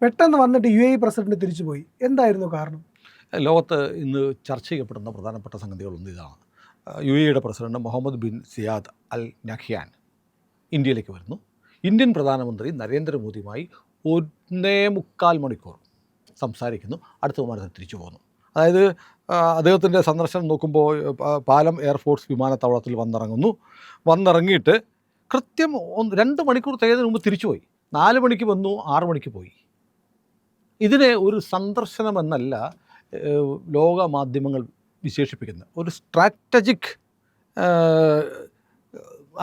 പെട്ടെന്ന് വന്നിട്ട് UAE president തിരിച്ചുപോയി. എന്തായിരുന്നു കാരണം? ലോകത്ത് ഇന്ന് ചർച്ച ചെയ്യപ്പെടുന്ന പ്രധാനപ്പെട്ട സംഗതികളൊന്നും ഇതാണ്. UAE president Muhammad bin Zayed Al Nahyan ഇന്ത്യയിലേക്ക് വരുന്നു. ഇന്ത്യൻ പ്രധാനമന്ത്രി നരേന്ദ്രമോദിയുമായി 1.25 മണിക്കൂർ സംസാരിക്കുന്നു. അടുത്ത വിമാനത്തിൽ തിരിച്ചു പോകുന്നു. അതായത് അദ്ദേഹത്തിൻ്റെ സന്ദർശനം നോക്കുമ്പോൾ പാലം എയർഫോഴ്സ് വിമാനത്താവളത്തിൽ വന്നിറങ്ങിയിട്ട് കൃത്യം 2 മണിക്കൂർ തികയുന്നതിന് മുമ്പ് തിരിച്ചുപോയി. 4 മണിക്ക് വന്നു, 6 മണിക്ക് പോയി. ഇതിനെ ഒരു സന്ദർശനമെന്നല്ല ലോക മാധ്യമങ്ങൾ വിശേഷിപ്പിക്കുന്നത്. ഒരു സ്ട്രാറ്റജിക്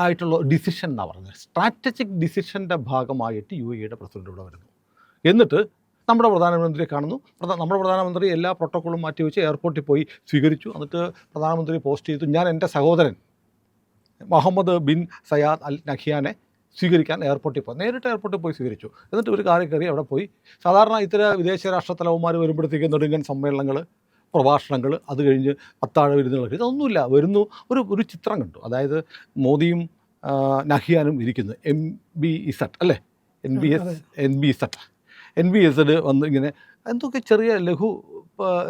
ആയിട്ടുള്ള ഡിസിഷൻ എന്നാണ് പറഞ്ഞത്. സ്ട്രാറ്റജിക് ഡിസിഷൻ്റെ ഭാഗമായിട്ട് UAE പ്രസിഡന്റ് ഇവിടെ വരുന്നു. എന്നിട്ട് നമ്മുടെ പ്രധാനമന്ത്രിയെ കാണുന്നു. നമ്മുടെ പ്രധാനമന്ത്രി എല്ലാ പ്രോട്ടോക്കോളും മാറ്റിവെച്ച് എയർപോർട്ടിൽ പോയി സ്വീകരിച്ചു. എന്നിട്ട് പ്രധാനമന്ത്രി പോസ്റ്റ് ചെയ്തു, ഞാൻ എൻ്റെ സഹോദരൻ മുഹമ്മദ് ബിൻ സയാദ് അൽ നഹ്യാനെ സ്വീകരിക്കാൻ എയർപോർട്ടിൽ പോയി. നേരിട്ട് എയർപോർട്ടിൽ പോയി സ്വീകരിച്ചു. എന്നിട്ട് ഒരു കാര്യം കയറി അവിടെ പോയി. സാധാരണ ഇത്തരം വിദേശ രാഷ്ട്രത്തലവന്മാർ വരുമ്പോഴത്തേക്ക് നെടുങ്കൻ സമ്മേളനങ്ങൾ, പ്രഭാഷണങ്ങൾ, അത് കഴിഞ്ഞ് അത്താഴ വിരുന്നുകളൊക്കെ, ഇതൊന്നുമില്ല. വരുന്നു, ഒരു ചിത്രം കണ്ടു. അതായത് മോദിയും നഹ്യാനും ഇരിക്കുന്നു. MBZ അല്ലേ, NBZ വന്ന് ഇങ്ങനെ എന്തൊക്കെ ചെറിയ ലഘു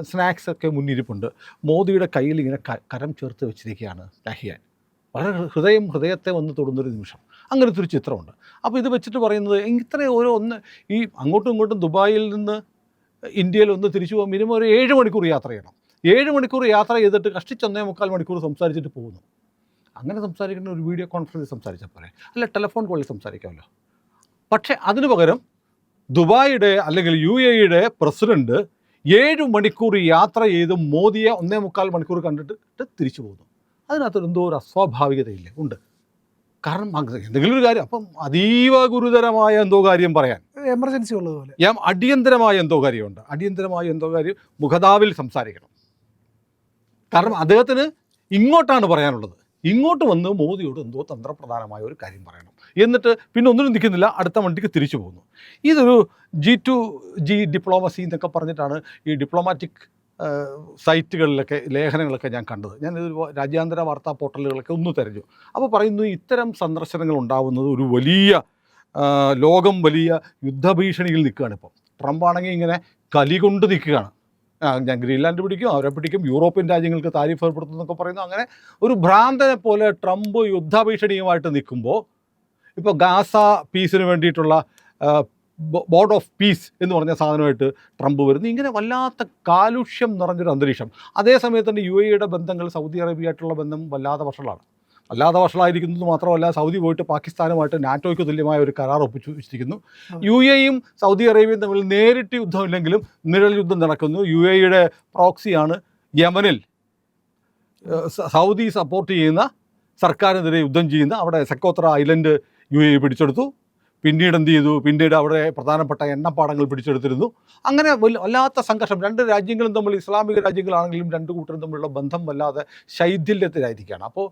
സ്നാക്സൊക്കെ മുന്നിരിപ്പുണ്ട്. മോദിയുടെ കയ്യിൽ ഇങ്ങനെ കരം ചേർത്ത് വെച്ചിരിക്കുകയാണ് നഹ്യാൻ. വളരെ ഹൃദയത്തെ വന്ന് തൊടുന്നൊരു നിമിഷം. അങ്ങനത്തെ ഒരു ചിത്രമുണ്ട്. അപ്പോൾ ഇത് വെച്ചിട്ട് പറയുന്നത് ഇത്രയും ഈ അങ്ങോട്ടും ഇങ്ങോട്ടും ദുബായിൽ നിന്ന് ഇന്ത്യയിൽ തിരിച്ചു പോകാൻ മിനിമം ഒരു 7 മണിക്കൂർ യാത്ര ചെയ്യണം. 7 മണിക്കൂർ യാത്ര ചെയ്തിട്ട് കഷ്ടിച്ച് 1.25 മണിക്കൂർ സംസാരിച്ചിട്ട് പോകുന്നു. അങ്ങനെ സംസാരിക്കുന്ന ഒരു വീഡിയോ കോൺഫറൻസിൽ സംസാരിച്ചാൽ പോരെ, അല്ല ടെലിഫോൺ കോളിൽ സംസാരിക്കാമല്ലോ. പക്ഷേ അതിനു പകരം ദുബായിയുടെ അല്ലെങ്കിൽ UAE പ്രസിഡന്റ് 7 മണിക്കൂർ യാത്ര ചെയ്ത് മോദിയെ 1.25 മണിക്കൂർ കണ്ടിട്ട് തിരിച്ചു പോകുന്നു. അതിനകത്ത് എന്തോ ഒരു അസ്വാഭാവികതയില്ലേ ഉണ്ട്. കാരണം എന്തെങ്കിലും ഒരു കാര്യം, അപ്പം അതീവ ഗുരുതരമായ എന്തോ കാര്യം പറയാൻ, എമർജൻസി ഉള്ളതുപോലെ അടിയന്തരമായ എന്തോ കാര്യമുണ്ട്. അടിയന്തരമായ എന്തോ കാര്യം മുഖതാവിൽ സംസാരിക്കണം. കാരണം അദ്ദേഹത്തിന് ഇങ്ങോട്ടാണ് പറയാനുള്ളത്. ഇങ്ങോട്ട് വന്ന് മോദിയോട് എന്തോ തന്ത്രപ്രധാനമായ ഒരു കാര്യം പറയണം. എന്നിട്ട് പിന്നെ ഒന്നിനും നിൽക്കുന്നില്ല, അടുത്ത വണ്ടിക്ക് തിരിച്ചു പോകുന്നു. ഇതൊരു G2G ഡിപ്ലോമസി എന്നൊക്കെ പറഞ്ഞിട്ടാണ് ഈ ഡിപ്ലോമാറ്റിക് സൈറ്റുകളിലൊക്കെ ലേഖനങ്ങളൊക്കെ ഞാൻ കണ്ടത്. ഞാനിത് രാജ്യാന്തര വാർത്താ പോർട്ടലുകളൊക്കെ തിരഞ്ഞു. അപ്പോൾ പറയുന്നു, ഇത്തരം സന്ദർശനങ്ങൾ ഉണ്ടാവുന്നത് ഒരു ലോകം വലിയ യുദ്ധഭീഷണിയിൽ നിൽക്കുകയാണ്. ഇപ്പോൾ ട്രംപാണെങ്കിൽ ഇങ്ങനെ കലികൊണ്ട് നിൽക്കുകയാണ്. ഞാൻ ഗ്രീൻലാൻഡ് പിടിക്കും, അവരെ പിടിക്കും, യൂറോപ്യൻ രാജ്യങ്ങൾക്ക് താരിഫ് ഏർപ്പെടുത്തും എന്നൊക്കെ പറയുന്നു. അങ്ങനെ ഒരു ഭ്രാന്തനെ പോലെ ട്രംപ് യുദ്ധഭീഷണിയുമായിട്ട് നിൽക്കുമ്പോൾ ഇപ്പോൾ ഗാസ പീസിന് വേണ്ടിയിട്ടുള്ള ബോർഡ് ഓഫ് പീസ് എന്ന് പറഞ്ഞ സാധനമായിട്ട് ട്രംപ് വരുന്നു. ഇങ്ങനെ വല്ലാത്ത കാലുഷ്യം നിറഞ്ഞൊരു അന്തരീക്ഷം. അതേസമയത്ത് തന്നെ UAE ബന്ധങ്ങൾ സൗദി അറേബ്യയായിട്ടുള്ള ബന്ധം വല്ലാതെ വഷളായിരിക്കുന്നത് മാത്രമല്ല, സൗദി പോയിട്ട് പാകിസ്ഥാനുമായിട്ട് നാറ്റോയ്ക്ക് തുല്യമായ ഒരു കരാർ ഒപ്പിച്ചു വെച്ചിരിക്കുന്നു. UAE സൗദി അറേബ്യയും തമ്മിൽ നേരിട്ട് യുദ്ധമില്ലെങ്കിലും നിഴൽ യുദ്ധം നടക്കുന്നു. UAE പ്രോക്സിയാണ് യമനിൽ സൗദി സപ്പോർട്ട് ചെയ്യുന്ന സർക്കാരിനെതിരെ യുദ്ധം ചെയ്യുന്ന, അവിടെ സെക്കോത്ര ഐലൻഡ് UAE പിടിച്ചെടുത്തു. പിന്നീട് എന്ത് ചെയ്തു? പിന്നീട് അവിടെ പ്രധാനപ്പെട്ട എണ്ണപ്പാടങ്ങൾ പിടിച്ചെടുത്തിരുന്നു. അങ്ങനെ വല്ലാത്ത സംഘർഷം. 2 രാജ്യങ്ങളും തമ്മിൽ, ഇസ്ലാമിക രാജ്യങ്ങളാണെങ്കിലും 2 കൂട്ടരും തമ്മിലുള്ള ബന്ധം വല്ലാതെ ശൈഥില്യത്തിലായിരിക്കുകയാണ്. അപ്പോൾ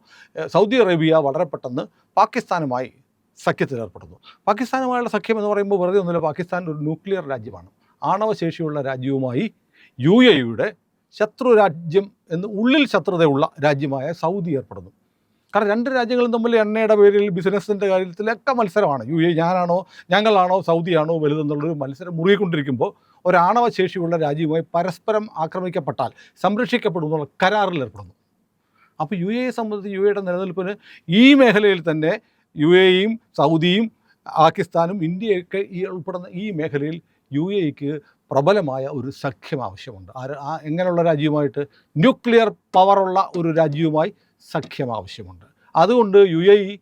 സൗദി അറേബ്യ വളരെ പെട്ടെന്ന് പാകിസ്ഥാനുമായി സഖ്യത്തിലേർപ്പെടുന്നു. പാകിസ്ഥാനുമായുള്ള സഖ്യം എന്ന് പറയുമ്പോൾ വെറുതെ ഒന്നുമില്ല. പാകിസ്ഥാൻ ഒരു ന്യൂക്ലിയർ രാജ്യമാണ്. ആണവശേഷിയുള്ള രാജ്യവുമായി UAE ശത്രു രാജ്യം ഉള്ളിൽ ശത്രുതയുള്ള രാജ്യമായ സൗദി ഏർപ്പെടുന്നു. കാരണം 2 രാജ്യങ്ങളും തമ്മിൽ എണ്ണയുടെ പേരിൽ ബിസിനസ്സിൻ്റെ കാര്യത്തിലൊക്കെ മത്സരമാണ്. UAE ഞങ്ങളാണോ സൗദിയാണോ വലുതെന്നുള്ളൊരു മത്സരം മുറുകിക്കൊണ്ടിരിക്കുമ്പോൾ ഒരാണവശേഷിയുള്ള രാജ്യവുമായി പരസ്പരം ആക്രമിക്കപ്പെട്ടാൽ സംരക്ഷിക്കപ്പെടും എന്നുള്ള കരാറിൽ ഏർപ്പെടുന്നു. അപ്പോൾ UAE സംബന്ധിച്ച് UAE നിലനിൽപ്പിന് ഈ മേഖലയിൽ തന്നെ UAE സൗദിയും പാകിസ്ഥാനും ഇന്ത്യയൊക്കെ ഉൾപ്പെടുന്ന ഈ മേഖലയിൽ UAE പ്രബലമായ ഒരു സഖ്യം ആവശ്യമുണ്ട്. എങ്ങനെയുള്ള രാജ്യവുമായിട്ട്? ന്യൂക്ലിയർ പവറുള്ള ഒരു രാജ്യവുമായി സഖ്യം ആവശ്യമുണ്ട്. അതുകൊണ്ട് UAE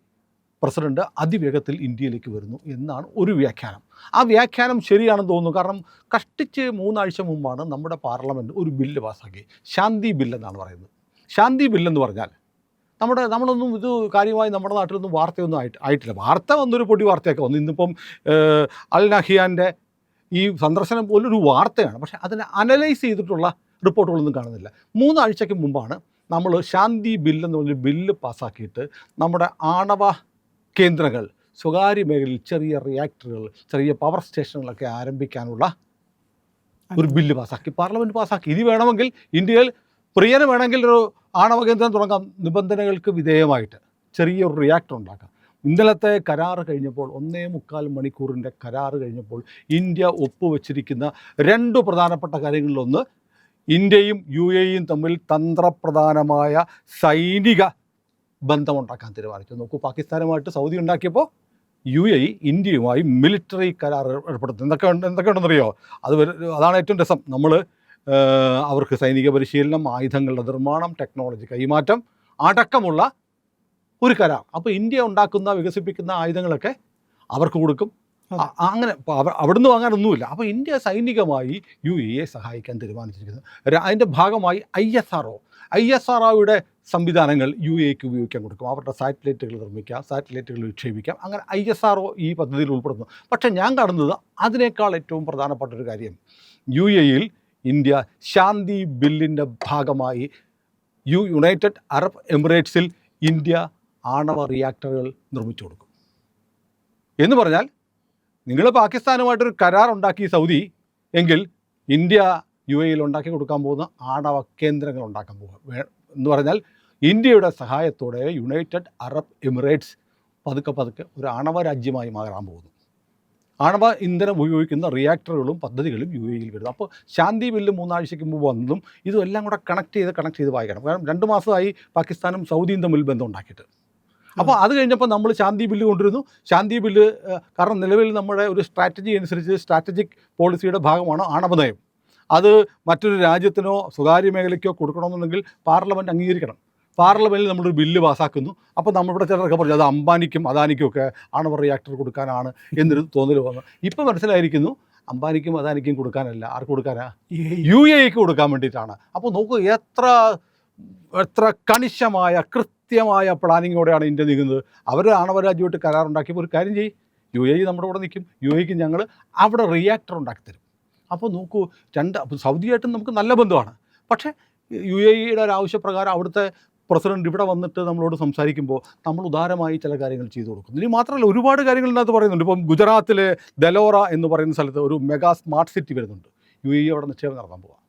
പ്രസിഡന്റ് അതിവേഗത്തിൽ ഇന്ത്യയിലേക്ക് വരുന്നു എന്നാണ് ഒരു വ്യാഖ്യാനം. ആ വ്യാഖ്യാനം ശരിയാണെന്ന് തോന്നുന്നു. കാരണം കഷ്ടിച്ച് 3 ആഴ്ച മുമ്പാണ് നമ്മുടെ പാർലമെൻറ്റ് ഒരു ബില്ല് പാസ്സാക്കി. ശാന്തി ബില്ലെന്നാണ് പറയുന്നത്. ശാന്തി ബില്ലെന്ന് പറഞ്ഞാൽ നമ്മളൊന്നും ഇത് കാര്യമായി നമ്മുടെ നാട്ടിലൊന്നും വാർത്തയൊന്നും ആയിട്ടില്ല. വാർത്ത വന്നൊരു പൊടി വാർത്തയൊക്കെ വന്നു. ഇന്നിപ്പം അൽ നഹ്യാൻ്റെ ഈ സന്ദർശനം പോലൊരു വാർത്തയാണ്. പക്ഷേ അതിനെ അനലൈസ് ചെയ്തിട്ടുള്ള റിപ്പോർട്ടുകളൊന്നും കാണുന്നില്ല. 3 ആഴ്ചയ്ക്ക് മുമ്പാണ് നമ്മൾ ശാന്തി ബില്ലെന്ന് പറഞ്ഞൊരു ബില്ല് പാസ്സാക്കിയിട്ട് നമ്മുടെ ആണവ കേന്ദ്രങ്ങൾ, സ്വകാര്യ മേഖലയിൽ ചെറിയ റിയാക്ടറുകൾ, ചെറിയ പവർ സ്റ്റേഷനുകളൊക്കെ ആരംഭിക്കാനുള്ള ഒരു ബില്ല് പാർലമെൻറ്റ് പാസ്സാക്കി. ഇനി വേണമെങ്കിൽ ഇന്ത്യയിൽ വേണമെങ്കിൽ ഒരു ആണവ കേന്ദ്രം തുടങ്ങാം, നിബന്ധനകൾക്ക് വിധേയമായിട്ട് ചെറിയൊരു റിയാക്ടർ ഉണ്ടാക്കാം. ഇന്നലത്തെ കരാറ് കഴിഞ്ഞപ്പോൾ 1.25 മണിക്കൂറിൻ്റെ കരാറ് കഴിഞ്ഞപ്പോൾ ഇന്ത്യ ഒപ്പുവെച്ചിരിക്കുന്ന 2 പ്രധാനപ്പെട്ട കാര്യങ്ങളിലൊന്ന് ഇന്ത്യയും UAEയും തമ്മിൽ തന്ത്രപ്രധാനമായ സൈനിക ബന്ധമുണ്ടാക്കാൻ തീരുമാനിച്ചു. നോക്കൂ, പാകിസ്ഥാനുമായിട്ട് സൗദി ഉണ്ടാക്കിയപ്പോൾ UAE ഇന്ത്യയുമായി മിലിറ്ററി കരാർ ഏർപ്പെടുത്തും. എന്തൊക്കെയുണ്ടെന്നറിയോ? അതാണ് ഏറ്റവും രസം. നമ്മൾ അവർക്ക് സൈനിക പരിശീലനം, ആയുധങ്ങളുടെ നിർമ്മാണം, ടെക്നോളജി കൈമാറ്റം അടക്കമുള്ള ഒരു കരാർ. അപ്പോൾ ഇന്ത്യ ഉണ്ടാക്കുന്ന വികസിപ്പിക്കുന്ന ആയുധങ്ങളൊക്കെ അവർക്ക് കൊടുക്കും. അങ്ങനെ അവിടുന്ന് വാങ്ങാനൊന്നുമില്ല. അപ്പോൾ ഇന്ത്യ സൈനികമായി UAEയെ സഹായിക്കാൻ തീരുമാനിച്ചിരിക്കുന്നു. അതിൻ്റെ ഭാഗമായി ISROയുടെ സംവിധാനങ്ങൾ UAEക്ക് ഉപയോഗിക്കാൻ കൊടുക്കും. അവരുടെ സാറ്റലൈറ്റുകൾ നിർമ്മിക്കാം, സാറ്റലൈറ്റുകൾ വിക്ഷേപിക്കാം. അങ്ങനെ ISRO ഈ പദ്ധതിയിൽ ഉൾപ്പെടുന്നു. പക്ഷേ ഞാൻ കാണുന്നത് അതിനേക്കാൾ ഏറ്റവും പ്രധാനപ്പെട്ട ഒരു കാര്യം, UAEയിൽ ഇന്ത്യ ശാന്തി ബില്ലിൻ്റെ ഭാഗമായി യുണൈറ്റഡ് അറബ് എമിറേറ്റ്സിൽ ഇന്ത്യ ആണവ റിയാക്ടറുകൾ നിർമ്മിച്ചു കൊടുക്കും. എന്ന് പറഞ്ഞാൽ നിങ്ങൾ പാകിസ്ഥാനുമായിട്ടൊരു കരാർ ഉണ്ടാക്കി സൗദി എങ്കിൽ ഇന്ത്യ UAEയിൽ ഉണ്ടാക്കി കൊടുക്കാൻ പോകുന്ന ആണവ കേന്ദ്രങ്ങൾ ഉണ്ടാക്കാൻ പോകുക എന്ന് പറഞ്ഞാൽ ഇന്ത്യയുടെ സഹായത്തോടെ യുണൈറ്റഡ് അറബ് എമിറേറ്റ്സ് പതുക്കെ ഒരു ആണവ രാജ്യമായി മാറാൻ പോകുന്നു. ആണവ ഇന്ധനം ഉപയോഗിക്കുന്ന റിയാക്ടറുകളും പദ്ധതികളും UAEയിൽ വരുന്നു. അപ്പോൾ ശാന്തി ബില്ല് 3 ആഴ്ചയ്ക്ക് മുമ്പ് വന്നതും ഇതും എല്ലാം കൂടെ കണക്ട് ചെയ്ത് വായിക്കണം. കാരണം 2 മാസമായി പാകിസ്ഥാനും സൗദിയും തമ്മിൽ ബന്ധം ഉണ്ടാക്കിയിട്ട്. അപ്പോൾ അത് കഴിഞ്ഞപ്പോൾ നമ്മൾ ശാന്തി ബില്ല് കൊണ്ടുവരുന്നു. ശാന്തി ബില്ല് കാരണം നിലവിൽ നമ്മുടെ ഒരു സ്ട്രാറ്റജി അനുസരിച്ച് സ്ട്രാറ്റജിക് പോളിസിയുടെ ഭാഗമാണ് ആണവ നയം. അത് മറ്റൊരു രാജ്യത്തിനോ സ്വകാര്യ മേഖലയ്ക്കോ കൊടുക്കണമെന്നുണ്ടെങ്കിൽ പാർലമെൻറ്റ് അംഗീകരിക്കണം. പാർലമെൻറ്റിൽ നമ്മളൊരു ബില്ല് പാസ്സാക്കുന്നു. അപ്പോൾ നമ്മളിവിടെ ചിലരൊക്കെ പറഞ്ഞു അത് അംബാനിക്കും അദാനിക്കും ഒക്കെ ആണവ റിയാക്ടർ കൊടുക്കാനാണ് എന്നൊരു തോന്നൽ വന്നു. ഇപ്പോൾ മനസ്സിലായിരിക്കുന്നു അംബാനിക്കും അദാനിക്കും കൊടുക്കാനല്ല. ആർക്ക് കൊടുക്കാനാ? UAEക്ക് കൊടുക്കാൻ വേണ്ടിയിട്ടാണ്. അപ്പോൾ നോക്കൂ, എത്ര കണിശമായ കൃത്യമായ പ്ലാനിങ്ങോടെയാണ് ഇന്ത്യ നീങ്ങുന്നത്. അവർ ആണവ രാജ്യമായിട്ട് കരാറുണ്ടാക്കിയപ്പോൾ ഒരു കാര്യം ചെയ്യും, UAE നമ്മുടെ കൂടെ നിൽക്കും, UAEക്ക് ഞങ്ങൾ അവിടെ റിയാക്ടർ ഉണ്ടാക്കി തരും. അപ്പോൾ നോക്കൂ, സൗദിയായിട്ടും നമുക്ക് നല്ല ബന്ധമാണ്. പക്ഷേ UAEയുടെ ഒരു ആവശ്യപ്രകാരം അവിടുത്തെ പ്രസിഡന്റ് ഇവിടെ വന്നിട്ട് നമ്മളോട് സംസാരിക്കുമ്പോൾ നമ്മൾ ഉദാരമായി ചില കാര്യങ്ങൾ ചെയ്തു കൊടുക്കുന്നു. ഇനി മാത്രമല്ല, ഒരുപാട് കാര്യങ്ങൾ ഇതിനകത്ത് പറയുന്നുണ്ട്. ഇപ്പം ഗുജറാത്തിലെ ദലോറ എന്ന് പറയുന്ന സ്ഥലത്ത് ഒരു മെഗാ സ്മാർട്ട് സിറ്റി വരുന്നുണ്ട്. UAE അവിടെ നിക്ഷേപം നടത്താൻ പോകാം.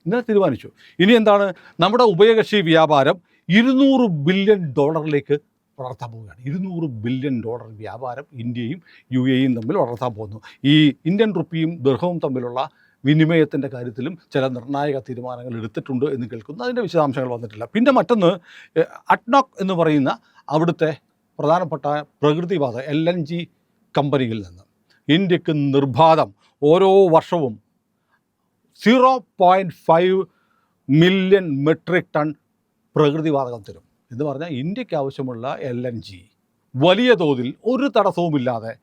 ഇന്നലെ തീരുമാനിച്ചു. ഇനി എന്താണ്, നമ്മുടെ ഉഭയകക്ഷി വ്യാപാരം $200 ബില്യൺ വളർത്താൻ പോവുകയാണ്. $200 ബില്യൺ വ്യാപാരം ഇന്ത്യയും UAEയും തമ്മിൽ വളർത്താൻ പോകുന്നു. ഈ ഇന്ത്യൻ റുപ്പിയും ദിർഹവും തമ്മിലുള്ള വിനിമയത്തിൻ്റെ കാര്യത്തിലും ചില നിർണായക തീരുമാനങ്ങൾ എടുത്തിട്ടുണ്ട് എന്ന് കേൾക്കുന്നു. അതിൻ്റെ വിശദാംശങ്ങൾ വന്നിട്ടില്ല. പിന്നെ മറ്റൊന്ന്, അഡ്നോക് എന്ന് പറയുന്ന അവിടുത്തെ പ്രധാനപ്പെട്ട പ്രകൃതിവാത LNG കമ്പനിയിൽ നിന്ന് ഇന്ത്യക്ക് നിർബാധം ഓരോ വർഷവും 0.5 മില്യൺ മെട്രിക് ടൺ പ്രകൃതിവാതകം തരും. എന്ന് പറഞ്ഞാൽ ഇന്ത്യക്ക് ആവശ്യമുള്ള LNG വലിയ തോതിൽ ഒരു തടസ്സവുമില്ലാതെ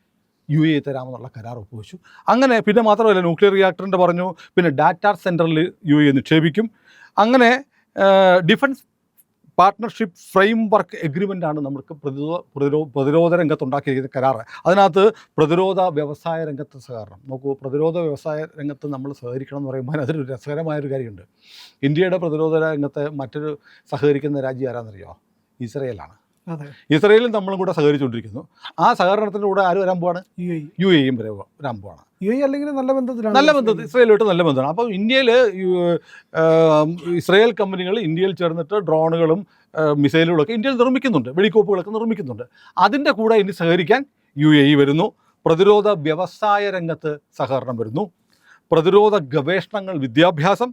UAE തരാമെന്നുള്ള കരാർ ഒപ്പുവെച്ചു. അങ്ങനെ പിന്നെ മാത്രമല്ല, ന്യൂക്ലിയർ റിയാക്ടറിൻ്റെ പറഞ്ഞു, പിന്നെ ഡാറ്റാ സെൻറ്ററിൽ UAE നിക്ഷേപിക്കും. അങ്ങനെ ഡിഫൻസ് പാർട്ട്ണർഷിപ്പ് ഫ്രെയിം വർക്ക് എഗ്രിമെൻ്റാണ് നമുക്ക് പ്രതിരോധ രംഗത്തുണ്ടാക്കിയിരിക്കുന്ന കരാറ്. അതിനകത്ത് പ്രതിരോധ വ്യവസായ രംഗത്ത് സഹകരണം. നോക്കൂ, പ്രതിരോധ വ്യവസായ രംഗത്ത് നമ്മൾ സഹകരിക്കണം എന്ന് പറയുമ്പോൾ അതിനൊരു രസകരമായൊരു കാര്യമുണ്ട്. ഇന്ത്യയുടെ പ്രതിരോധ രംഗത്ത് മറ്റൊരു സഹകരിക്കുന്ന രാജ്യം ആരാണെന്നറിയോ? ഇസ്രയേലാണ്. ഇസ്രയേലും നമ്മളും കൂടെ സഹകരിച്ചുകൊണ്ടിരിക്കുന്നു. ആ സഹകരണത്തിൻ്റെ കൂടെ ആര് വരാൻ പോവാണ്? UAEയും വരാൻ പോവാണ്. UAE അല്ലെങ്കിൽ നല്ല ബന്ധത്തിൽ ഇസ്രയേലുമായിട്ട് നല്ല ബന്ധമാണ്. അപ്പോൾ ഇന്ത്യയിൽ ഇസ്രയേൽ കമ്പനികൾ ഇന്ത്യയിൽ ചേർന്നിട്ട് ഡ്രോണുകളും മിസൈലുകളൊക്കെ ഇന്ത്യയിൽ നിർമ്മിക്കുന്നുണ്ട്, വെടിക്കോപ്പുകളൊക്കെ നിർമ്മിക്കുന്നുണ്ട്. അതിൻ്റെ കൂടെ ഇനി സഹകരിക്കാൻ UAE വരുന്നു. പ്രതിരോധ വ്യവസായ രംഗത്ത് സഹകരണം വരുന്നു. പ്രതിരോധ ഗവേഷണങ്ങൾ, വിദ്യാഭ്യാസം,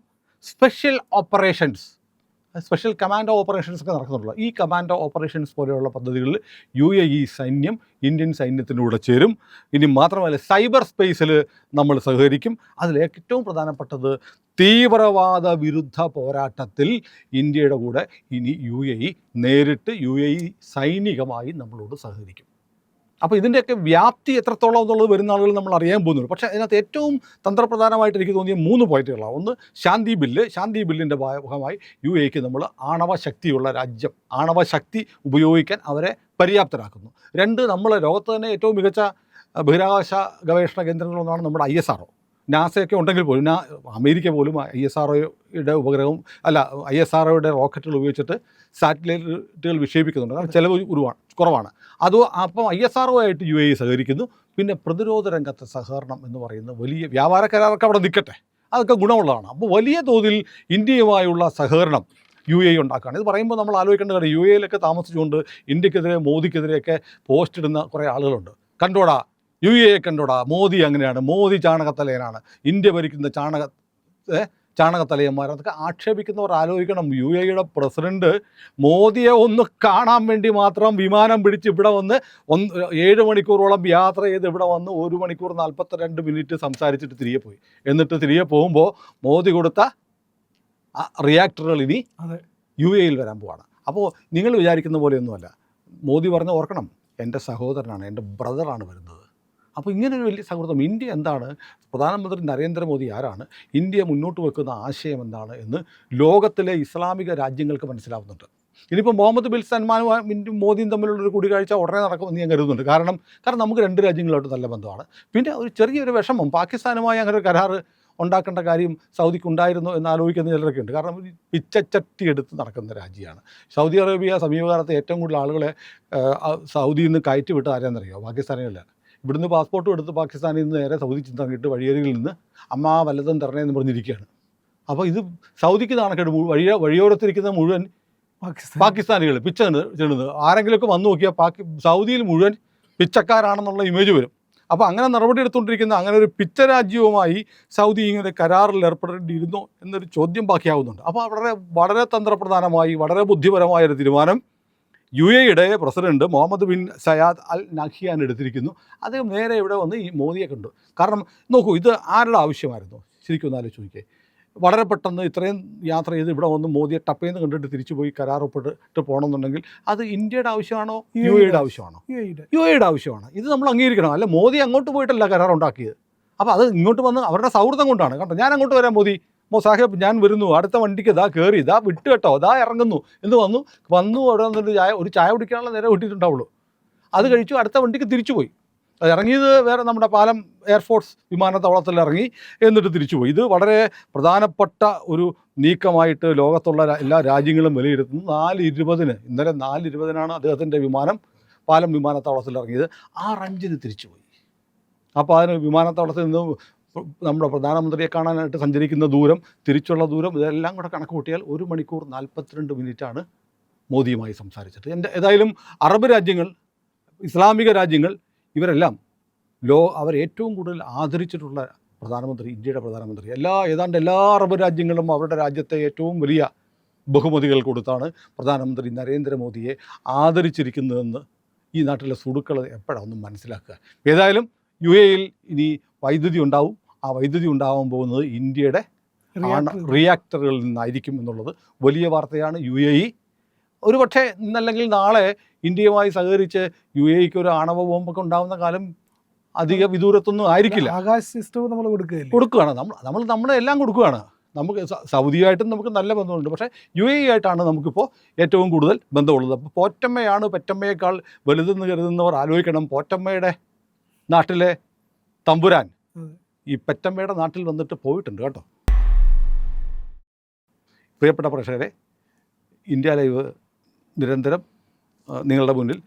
സ്പെഷ്യൽ കമാൻഡോ ഓപ്പറേഷൻസ് ഒക്കെ നടക്കുന്നുള്ളൂ. ഈ കമാൻഡോ ഓപ്പറേഷൻസ് പോലെയുള്ള പദ്ധതികളിൽ UAE സൈന്യം ഇന്ത്യൻ സൈന്യത്തിലൂടെ ചേരും. ഇനി മാത്രമല്ല, സൈബർ സ്പേസിൽ നമ്മൾ സഹകരിക്കും. അതിൽ ഏറ്റവും പ്രധാനപ്പെട്ടത് തീവ്രവാദ വിരുദ്ധ പോരാട്ടത്തിൽ ഇന്ത്യയുടെ കൂടെ ഇനി UAE നേരിട്ട് സൈനികമായി നമ്മളോട് സഹകരിക്കും. അപ്പോൾ ഇതിൻ്റെയൊക്കെ വ്യാപ്തി എത്രത്തോളം എന്നുള്ളത് വരുന്ന ആളുകൾ നമ്മൾ അറിയാൻ പോകുന്നുള്ളൂ. പക്ഷേ അതിനകത്ത് ഏറ്റവും തന്ത്രപ്രധാനമായിട്ട് എനിക്ക് തോന്നിയ 3 പോയിന്റുകളാണ്. ഒന്ന്, ശാന്തി ബില്ലിൻ്റെ ഭാഗമായി UAEക്ക് നമ്മൾ ആണവശക്തിയുള്ള രാജ്യം, ആണവശക്തി ഉപയോഗിക്കാൻ അവരെ പര്യാപ്തരാക്കുന്നു. 2, നമ്മൾ ലോകത്ത് തന്നെ ഏറ്റവും മികച്ച ബഹിരാകാശ ഗവേഷണ കേന്ദ്രങ്ങളൊന്നാണ് നമ്മുടെ ISRO. നാസയൊക്കെ ഉണ്ടെങ്കിൽ പോലും അമേരിക്ക പോലും ISROയുടെ ISROയുടെ റോക്കറ്റുകൾ ഉപയോഗിച്ചിട്ട് സാറ്റലൈറ്റുകൾ വിക്ഷേപിക്കുന്നുണ്ട്. കാരണം ചിലവ് കുറവാണ്. അപ്പം ISRO ആയിട്ട് UAE സഹകരിക്കുന്നു. പിന്നെ പ്രതിരോധ രംഗത്തെ സഹകരണം എന്ന് പറയുന്ന വലിയ വ്യാപാര കരാറൊക്കെ അവിടെ നിൽക്കട്ടെ, അതൊക്കെ ഗുണമുള്ളതാണ്. അപ്പോൾ വലിയ തോതിൽ ഇന്ത്യയുമായുള്ള സഹകരണം UAE ഉണ്ടാക്കുകയാണ്. ഇത് പറയുമ്പോൾ നമ്മൾ ആലോചിക്കേണ്ട കാര്യം UAEയിലൊക്കെ താമസിച്ചുകൊണ്ട് ഇന്ത്യക്കെതിരെ മോദിക്കെതിരെയൊക്കെ പോസ്റ്റ് ഇടുന്ന കുറേ ആളുകളുണ്ട്. കണ്ടോടാ UAE കണ്ടോടാ, മോദി അങ്ങനെയാണ്, മോദി ചാണകത്തലയനാണ്, ഇന്ത്യ ഭരിക്കുന്ന ചാണകത്തലയന്മാർ, അതൊക്കെ ആക്ഷേപിക്കുന്നവർ ആലോചിക്കണം. UAEയുടെ പ്രസിഡന്റ് മോദിയെ ഒന്ന് കാണാൻ വേണ്ടി മാത്രം വിമാനം പിടിച്ച് ഇവിടെ വന്ന് 7 മണിക്കൂറോളം യാത്ര ചെയ്ത് ഇവിടെ വന്ന് 1 മണിക്കൂർ 42 മിനിറ്റ് സംസാരിച്ചിട്ട് തിരികെ പോയി. എന്നിട്ട് തിരികെ പോകുമ്പോൾ മോദി കൊടുത്ത റിയാക്ടറുകൾ ഇനി UAEയിൽ വരാൻ പോവാണ്. അപ്പോൾ നിങ്ങൾ വിചാരിക്കുന്ന പോലെയൊന്നുമല്ല. മോദി പറഞ്ഞ ഓർക്കണം, എൻ്റെ സഹോദരനാണ്, എൻ്റെ ബ്രദറാണ് വരുന്നത്. അപ്പോൾ ഇങ്ങനൊരു വലിയ സൗഹൃദം. ഇന്ത്യ എന്താണ്, പ്രധാനമന്ത്രി നരേന്ദ്രമോദി ആരാണ്, ഇന്ത്യ മുന്നോട്ട് വെക്കുന്ന ആശയം എന്താണ് എന്ന് ലോകത്തിലെ ഇസ്ലാമിക രാജ്യങ്ങൾക്ക് മനസ്സിലാവുന്നുണ്ട്. ഇനിയിപ്പോൾ മുഹമ്മദ് ബിൻ സൽമാനും മോദിയും തമ്മിലുള്ളൊരു കൂടിക്കാഴ്ച ഉടനെ നടക്കുമെന്ന് ഞാൻ കരുതുന്നുണ്ട്. കാരണം നമുക്ക് 2 രാജ്യങ്ങളായിട്ട് നല്ല ബന്ധമാണ്. പിന്നെ ഒരു ചെറിയൊരു വിഷമം, പാകിസ്ഥാനുമായി അങ്ങനെ ഒരു കരാർ ഉണ്ടാക്കേണ്ട കാര്യം സൗദിക്ക് ഉണ്ടായിരുന്നു എന്ന് ആലോചിക്കുന്ന ചിലരൊക്കെ ഉണ്ട്. കാരണം പിച്ചച്ചട്ടി എടുത്ത് നടക്കുന്ന രാജ്യമാണ് സൗദി അറേബ്യ. സമീപകാലത്ത് ഏറ്റവും കൂടുതൽ ആളുകളെ സൗദിയിൽ നിന്ന് കയറ്റി വിട്ട് ആരാന്നറിയോ? പാകിസ്ഥാനിലല്ല. ഇവിടുന്ന് പാസ്പോർട്ടും എടുത്ത് പാകിസ്ഥാനിൽ നിന്ന് നേരെ സൗദി ചിന്തങ്ങിട്ട് വഴിയരികിൽ നിന്ന് അമ്മ വല്ലതും തരണേന്ന് പറഞ്ഞിരിക്കുകയാണ്. അപ്പോൾ ഇത് സൗദിക്ക് നാണക്കേട്. വഴിയോരത്തിരിക്കുന്ന മുഴുവൻ പാകിസ്ഥാനികൾ പിച്ച ചെണ്ടുന്നത്. ആരെങ്കിലുമൊക്കെ വന്നു നോക്കിയാൽ സൗദിയിൽ മുഴുവൻ പിച്ചക്കാരാണെന്നുള്ള ഇമേജ് വരും. അപ്പോൾ അങ്ങനെ നടപടി എടുത്തുകൊണ്ടിരിക്കുന്ന അങ്ങനെ ഒരു പിച്ച രാജ്യവുമായി സൗദി ഇങ്ങനെ കരാറിൽ ഏർപ്പെടേണ്ടിയിരുന്നോ എന്നൊരു ചോദ്യം ബാക്കിയാവുന്നുണ്ട്. അപ്പോൾ വളരെ തന്ത്രപ്രധാനമായി വളരെ ബുദ്ധിപരമായൊരു തീരുമാനം UAEയുടെ president Muhammad bin Zayed Al Nahyan എടുത്തിരിക്കുന്നു. അദ്ദേഹം നേരെ ഇവിടെ വന്ന് ഈ മോദിയെ കണ്ടു. കാരണം നോക്കൂ, ഇത് ആരുടെ ആവശ്യമായിരുന്നു ശരിക്കും ഒന്ന് ആലോചിച്ച് നോക്കിയേ. വളരെ പെട്ടെന്ന് ഇത്രയും യാത്ര ചെയ്ത് ഇവിടെ വന്ന് മോദിയെ ടപ്പേന്ന് കണ്ടിട്ട് തിരിച്ചു പോയി കരാർ ഒപ്പിട്ട് പോകണമെന്നുണ്ടെങ്കിൽ അത് ഇന്ത്യയുടെ ആവശ്യമാണോ UAEയുടെ ആവശ്യമാണോ? UAEയുടെ ആവശ്യമാണ്. ഇത് നമ്മൾ അംഗീകരിക്കണം. അല്ല, മോദി അങ്ങോട്ട് പോയിട്ടല്ല കരാർ ഉണ്ടാക്കിയത്. അപ്പോൾ അത് ഇങ്ങോട്ട് വന്ന് അവരുടെ സൗഹൃദം കൊണ്ടാണ്. കണ്ടോ, ഞാൻ അങ്ങോട്ട് വരാം മോദി, സാഹിബ് ഞാൻ വരുന്നു, അടുത്ത വണ്ടിക്ക് ഇതാ കയറി, ഇതാ വിട്ട് കേട്ടോ, ഇതാ ഇറങ്ങുന്നു എന്ന് വന്നു അവിടെ വന്നിട്ട് ഒരു ചായ കുടിക്കാനുള്ള നേരെ വിട്ടിട്ടുണ്ടാവുള്ളൂ. അത് കഴിച്ചു അടുത്ത വണ്ടിക്ക് തിരിച്ചു പോയി. ഇറങ്ങിയത് വേറെ നമ്മുടെ പാലം എയർഫോഴ്സ് വിമാനത്താവളത്തിൽ ഇറങ്ങി, എന്നിട്ട് തിരിച്ചുപോയി. ഇത് വളരെ പ്രധാനപ്പെട്ട ഒരു നീക്കമായിട്ട് ലോകത്തുള്ള എല്ലാ രാജ്യങ്ങളും വിലയിരുത്തുന്നു. 4:20 ഇന്നലെ 4:20 അദ്ദേഹത്തിൻ്റെ വിമാനം പാലം വിമാനത്താവളത്തിൽ ഇറങ്ങിയത്. 6:05 തിരിച്ചുപോയി. അപ്പോൾ അതിന് വിമാനത്താവളത്തിൽ നിന്ന് നമ്മുടെ പ്രധാനമന്ത്രിയെ കാണാനായിട്ട് സഞ്ചരിക്കുന്ന ദൂരം, തിരിച്ചുള്ള ദൂരം, ഇതെല്ലാം കൂടെ കണക്ക് കൂട്ടിയാൽ 1 മണിക്കൂർ 42 മിനിറ്റാണ് മോദിയുമായി സംസാരിച്ചിട്ട്. ഏതായാലും അറബ് രാജ്യങ്ങൾ, ഇസ്ലാമിക രാജ്യങ്ങൾ, ഇവരെല്ലാം അവർ ഏറ്റവും കൂടുതൽ ആദരിച്ചിട്ടുള്ള പ്രധാനമന്ത്രി, ഇന്ത്യയുടെ പ്രധാനമന്ത്രി. ഏതാണ്ട് എല്ലാ അറബ് രാജ്യങ്ങളും അവരുടെ രാജ്യത്തെ ഏറ്റവും വലിയ ബഹുമതികൾ കൊടുത്താണ് പ്രധാനമന്ത്രി നരേന്ദ്രമോദിയെ ആദരിച്ചിരിക്കുന്നതെന്ന് ഈ നാട്ടിലെ സുഹൃത്തുക്കൾ എപ്പോഴാണ് മനസ്സിലാക്കുക. ഏതായാലും UAEയിൽ ഇനി വൈദ്യുതി ഉണ്ടാവും. ആ വൈദ്യുതി ഉണ്ടാവാൻ പോകുന്നത് ഇന്ത്യയുടെ റിയാക്ടറുകളിൽ നിന്നായിരിക്കും എന്നുള്ളത് വലിയ വാർത്തയാണ്. UAE ഒരു പക്ഷേ ഇന്നല്ലെങ്കിൽ നാളെ ഇന്ത്യയുമായി സഹകരിച്ച് UAEക്ക് ഒരു ആണവ ബോംബൊക്കെ ഉണ്ടാകുന്ന കാലം അധിക വിദൂരത്തൊന്നും ആയിരിക്കില്ല. ആകാശ സിസ്റ്റവും നമ്മൾ കൊടുക്കുകയാണ്. നമ്മൾ നമ്മുടെ എല്ലാം കൊടുക്കുകയാണ്. നമുക്ക് സൗദിയായിട്ടും നമുക്ക് നല്ല ബന്ധമുണ്ട്. പക്ഷേ UAE ആയിട്ടാണ് നമുക്കിപ്പോൾ ഏറ്റവും കൂടുതൽ ബന്ധമുള്ളത്. അപ്പോൾ പോറ്റമ്മയാണ് പെറ്റമ്മയേക്കാൾ വലുതെന്ന് കരുതുന്നവർ ആലോചിക്കണം. പോറ്റമ്മയുടെ നാട്ടിലെ തമ്പുരാൻ ഈ പെറ്റമ്മയുടെ നാട്ടിൽ വന്നിട്ട് പോയിട്ടുണ്ട് കേട്ടോ. പ്രിയപ്പെട്ട പ്രേക്ഷകരെ, ഇന്ത്യ ലൈവ് നിരന്തരം നിങ്ങളുടെ മുന്നിൽ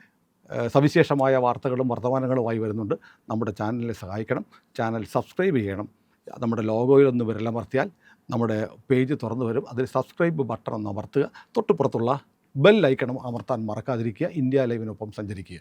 സവിശേഷമായ വാർത്തകളും വർത്തമാനങ്ങളുമായി വരുന്നുണ്ട്. നമ്മുടെ ചാനലിനെ സഹായിക്കണം. ചാനൽ സബ്സ്ക്രൈബ് ചെയ്യണം. നമ്മുടെ ലോഗോയിലൊന്ന് വിരലമർത്തിയാൽ നമ്മുടെ പേജ് തുറന്നു വരും. അതിൽ സബ്സ്ക്രൈബ് ബട്ടൺ ഒന്ന് അമർത്തുക. തൊട്ടുപുറത്തുള്ള ബെൽ ഐക്കണും അമർത്താൻ മറക്കാതിരിക്കുക. ഇന്ത്യ ലൈവിനൊപ്പം സഞ്ചരിക്കുക.